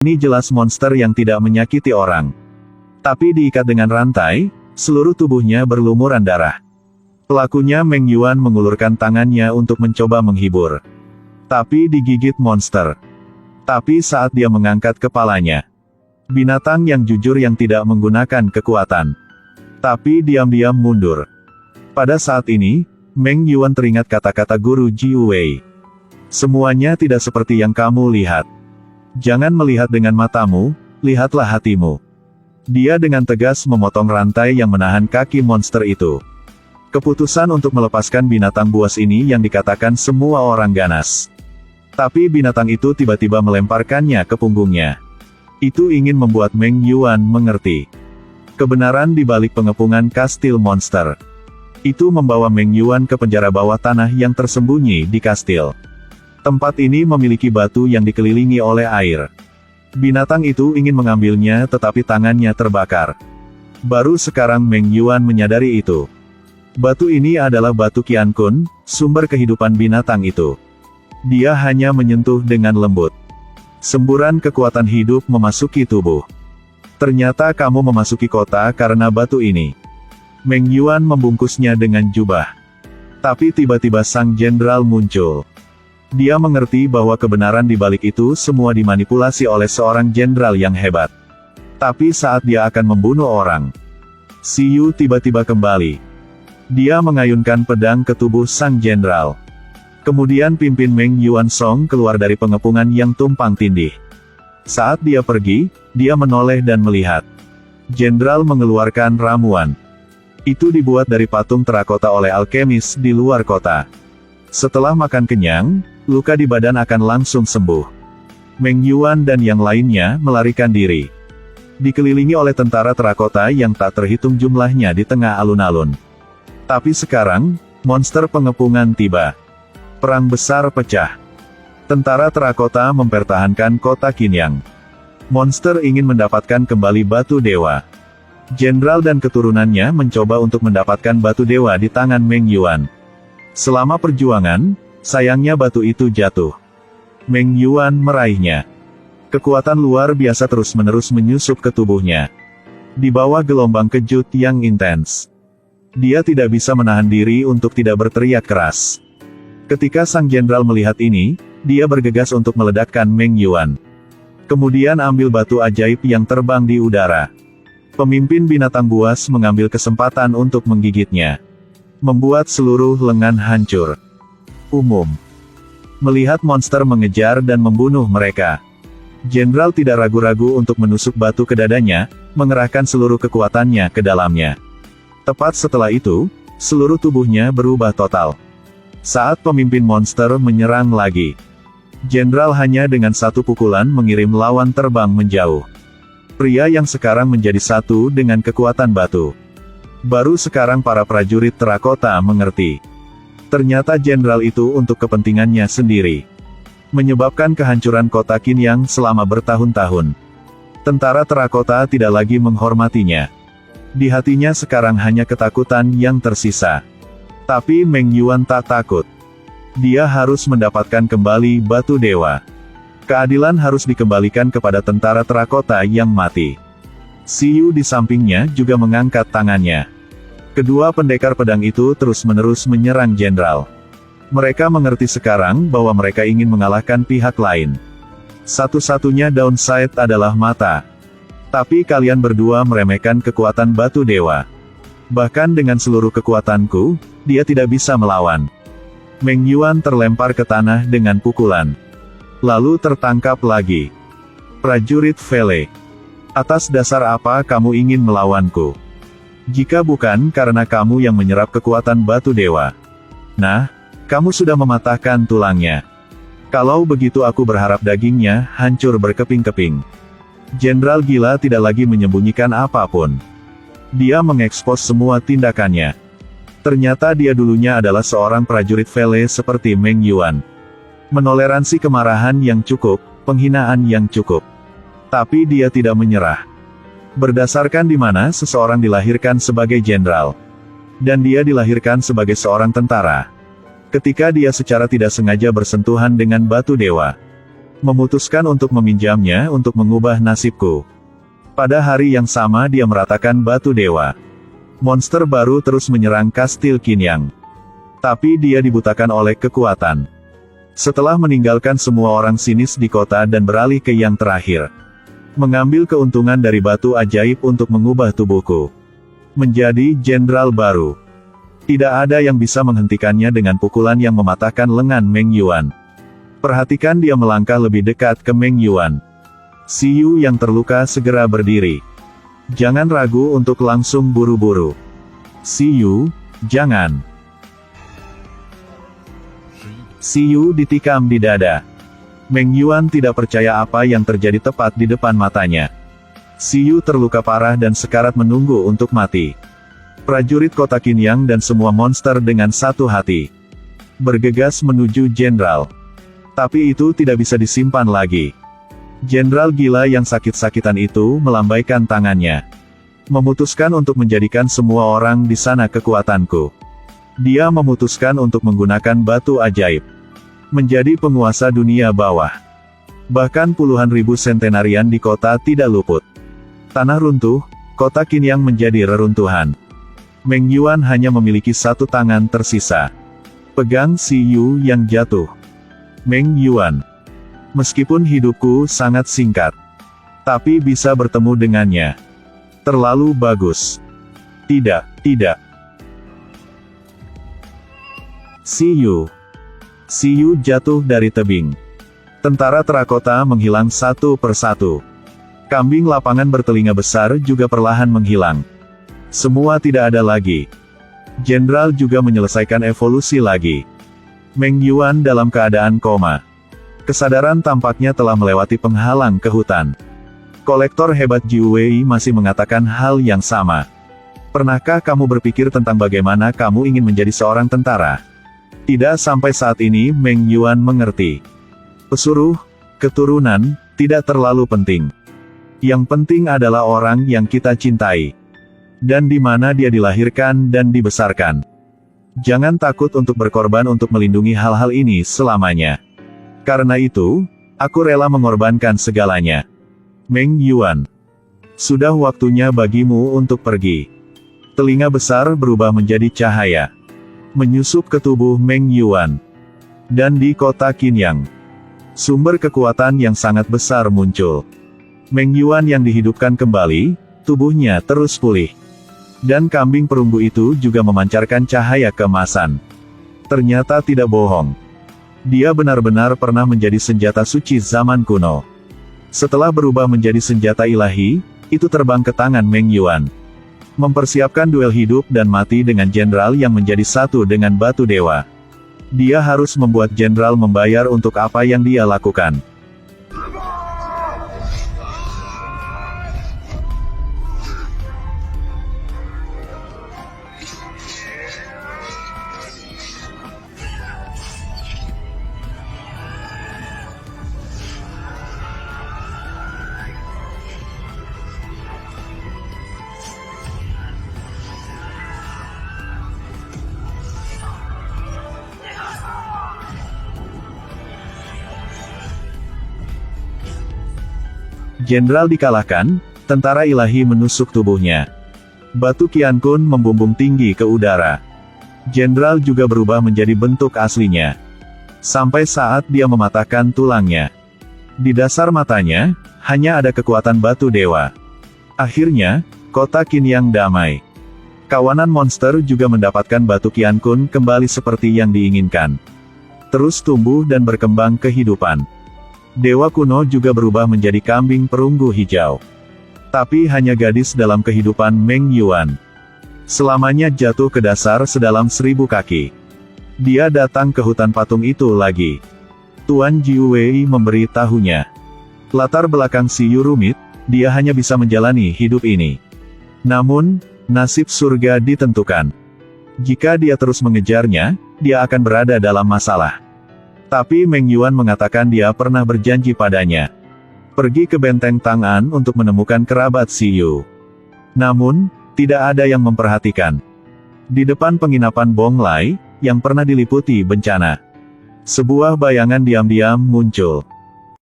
Ini jelas monster yang tidak menyakiti orang. Tapi diikat dengan rantai, seluruh tubuhnya berlumuran darah. Pelakunya Meng Yuan mengulurkan tangannya untuk mencoba menghibur. Tapi digigit monster. Tapi saat dia mengangkat kepalanya, binatang yang jujur yang tidak menggunakan kekuatan, tapi diam-diam mundur. Pada saat ini, Meng Yuan teringat kata-kata guru Jiu Wei. Semuanya tidak seperti yang kamu lihat. Jangan melihat dengan matamu, lihatlah hatimu. Dia dengan tegas memotong rantai yang menahan kaki monster itu. Keputusan untuk melepaskan binatang buas ini yang dikatakan semua orang ganas. Tapi binatang itu tiba-tiba melemparkannya ke punggungnya. Itu ingin membuat Meng Yuan mengerti kebenaran di balik pengepungan kastil monster. Itu membawa Meng Yuan ke penjara bawah tanah yang tersembunyi di kastil. Tempat ini memiliki batu yang dikelilingi oleh air. Binatang itu ingin mengambilnya tetapi tangannya terbakar. Baru sekarang Meng Yuan menyadari itu. Batu ini adalah batu Qiankun, sumber kehidupan binatang itu. Dia hanya menyentuh dengan lembut. Semburan kekuatan hidup memasuki tubuh. Ternyata kamu memasuki kota karena batu ini. Meng Yuan membungkusnya dengan jubah. Tapi tiba-tiba sang jenderal muncul. Dia mengerti bahwa kebenaran di balik itu semua dimanipulasi oleh seorang jenderal yang hebat. Tapi saat dia akan membunuh orang, Si Yu tiba-tiba kembali. Dia mengayunkan pedang ke tubuh sang jenderal. Kemudian pimpin Meng Yuan Song keluar dari pengepungan yang tumpang tindih. Saat dia pergi, dia menoleh dan melihat. Jenderal mengeluarkan ramuan. Itu dibuat dari patung terakota oleh alkemis di luar kota. Setelah makan kenyang, luka di badan akan langsung sembuh. Meng Yuan dan yang lainnya melarikan diri. Dikelilingi oleh tentara terakota yang tak terhitung jumlahnya di tengah alun-alun. Tapi sekarang, monster pengepungan tiba. Perang besar pecah. Tentara terakota mempertahankan kota Qinyang. Monster ingin mendapatkan kembali batu dewa. Jenderal dan keturunannya mencoba untuk mendapatkan batu dewa di tangan Meng Yuan. Selama perjuangan, sayangnya batu itu jatuh. Meng Yuan meraihnya. Kekuatan luar biasa terus-menerus menyusup ke tubuhnya. Di bawah gelombang kejut yang intens, dia tidak bisa menahan diri untuk tidak berteriak keras. Ketika sang jenderal melihat ini, dia bergegas untuk meledakkan Meng Yuan. Kemudian ambil batu ajaib yang terbang di udara. Pemimpin binatang buas mengambil kesempatan untuk menggigitnya. Membuat seluruh lengan hancur. Melihat monster mengejar dan membunuh mereka, jenderal tidak ragu-ragu untuk menusuk batu ke dadanya, mengerahkan seluruh kekuatannya ke dalamnya. Tepat setelah itu, seluruh tubuhnya berubah total. Saat pemimpin monster menyerang lagi, jenderal hanya dengan satu pukulan mengirim lawan terbang menjauh. Pria yang sekarang menjadi satu dengan kekuatan batu. Baru sekarang para prajurit terakota mengerti. Ternyata jenderal itu untuk kepentingannya sendiri. Menyebabkan kehancuran kota Qinyang selama bertahun-tahun. Tentara terakota tidak lagi menghormatinya. Di hatinya sekarang hanya ketakutan yang tersisa. Tapi Meng Yuan tak takut. Dia harus mendapatkan kembali batu dewa. Keadilan harus dikembalikan kepada tentara terakota yang mati. Si Yu di sampingnya juga mengangkat tangannya. Kedua pendekar pedang itu terus-menerus menyerang jenderal. Mereka mengerti sekarang bahwa mereka ingin mengalahkan pihak lain. Satu-satunya downside adalah mata. Tapi kalian berdua meremehkan kekuatan batu dewa. Bahkan dengan seluruh kekuatanku, dia tidak bisa melawan. Meng Yuan terlempar ke tanah dengan pukulan. Lalu tertangkap lagi. Prajurit Fele. Atas dasar apa kamu ingin melawanku? Jika bukan karena kamu yang menyerap kekuatan batu dewa. Nah, kamu sudah mematahkan tulangnya. Kalau begitu aku berharap dagingnya hancur berkeping-keping. Jenderal gila tidak lagi menyembunyikan apapun. Dia mengekspos semua tindakannya. Ternyata dia dulunya adalah seorang prajurit Fele seperti Meng Yuan. Menoleransi kemarahan yang cukup, penghinaan yang cukup. Tapi dia tidak menyerah. Berdasarkan di mana seseorang dilahirkan sebagai jenderal. Dan dia dilahirkan sebagai seorang tentara. Ketika dia secara tidak sengaja bersentuhan dengan batu dewa, Memutuskan untuk meminjamnya untuk mengubah nasibku. Pada hari yang sama dia meratakan batu dewa. Monster baru terus menyerang kastil Qinyang. Tapi dia dibutakan oleh kekuatan. Setelah meninggalkan semua orang sinis di kota dan beralih ke yang terakhir. Mengambil keuntungan dari batu ajaib untuk mengubah tubuhku. Menjadi jenderal baru. Tidak ada yang bisa menghentikannya dengan pukulan yang mematahkan lengan Meng Yuan. Perhatikan dia melangkah lebih dekat ke Meng Yuan. Si Yu yang terluka segera berdiri. Jangan ragu untuk langsung buru-buru. Si Yu, jangan. Si Yu ditikam di dada. Meng Yuan tidak percaya apa yang terjadi tepat di depan matanya. Si Yu terluka parah dan sekarat menunggu untuk mati. Prajurit kota Qinyang dan semua monster dengan satu hati bergegas menuju jenderal. Tapi itu tidak bisa disimpan lagi. Jenderal gila yang sakit-sakitan itu melambaikan tangannya. Memutuskan untuk menjadikan semua orang di sana kekuatanku. Dia memutuskan untuk menggunakan batu ajaib. Menjadi penguasa dunia bawah. Bahkan puluhan ribu sentenarian di kota tidak luput. Tanah runtuh, kota Qinyang menjadi reruntuhan. Meng Yuan hanya memiliki satu tangan tersisa. Pegang Si Yu yang jatuh. Meng Yuan. Meskipun hidupku sangat singkat. Tapi bisa bertemu dengannya. Terlalu bagus. Tidak, tidak. Si Yu. Si Yu jatuh dari tebing. Tentara terakota menghilang satu persatu. Kambing lapangan bertelinga besar juga perlahan menghilang. Semua tidak ada lagi. Jenderal juga menyelesaikan evolusi lagi. Meng Yuan dalam keadaan koma. Kesadaran tampaknya telah melewati penghalang ke hutan. Kolektor hebat Jiu Wei masih mengatakan hal yang sama. Pernahkah kamu berpikir tentang bagaimana kamu ingin menjadi seorang tentara? Tidak sampai saat ini Meng Yuan mengerti. Pesuruh, keturunan, tidak terlalu penting. Yang penting adalah orang yang kita cintai. Dan di mana dia dilahirkan dan dibesarkan. Jangan takut untuk berkorban untuk melindungi hal-hal ini selamanya. Karena itu, aku rela mengorbankan segalanya. Meng Yuan. Sudah waktunya bagimu untuk pergi. Telinga besar berubah menjadi cahaya. Menyusup ke tubuh Meng Yuan. Dan di kota Qinyang. Sumber kekuatan yang sangat besar muncul. Meng Yuan yang dihidupkan kembali, tubuhnya terus pulih. Dan kambing perunggu itu juga memancarkan cahaya keemasan. Ternyata tidak bohong. Dia benar-benar pernah menjadi senjata suci zaman kuno. Setelah berubah menjadi senjata ilahi, itu terbang ke tangan Meng Yuan. Mempersiapkan duel hidup dan mati dengan jenderal yang menjadi satu dengan batu dewa. Dia harus membuat jenderal membayar untuk apa yang dia lakukan. Jenderal dikalahkan, tentara ilahi menusuk tubuhnya. Batu Qiankun membumbung tinggi ke udara. Jenderal juga berubah menjadi bentuk aslinya. Sampai saat dia mematahkan tulangnya. Di dasar matanya, hanya ada kekuatan batu dewa. Akhirnya, kota Qinyang damai. Kawanan monster juga mendapatkan batu Qiankun kembali seperti yang diinginkan. Terus tumbuh dan berkembang kehidupan. Dewa kuno juga berubah menjadi kambing perunggu hijau. Tapi hanya gadis dalam kehidupan Meng Yuan. Selamanya jatuh ke dasar sedalam 1000 kaki. Dia datang ke hutan patung itu lagi. Tuan Jiu Wei memberi tahunya. Latar belakang Si Yu rumit, dia hanya bisa menjalani hidup ini. Namun, nasib surga ditentukan. Jika dia terus mengejarnya, dia akan berada dalam masalah. Tapi Meng Yuan mengatakan dia pernah berjanji padanya. Pergi ke benteng Tang'an untuk menemukan kerabat Si Yu. Namun, tidak ada yang memperhatikan. Di depan penginapan Bong Lai, yang pernah diliputi bencana. Sebuah bayangan diam-diam muncul.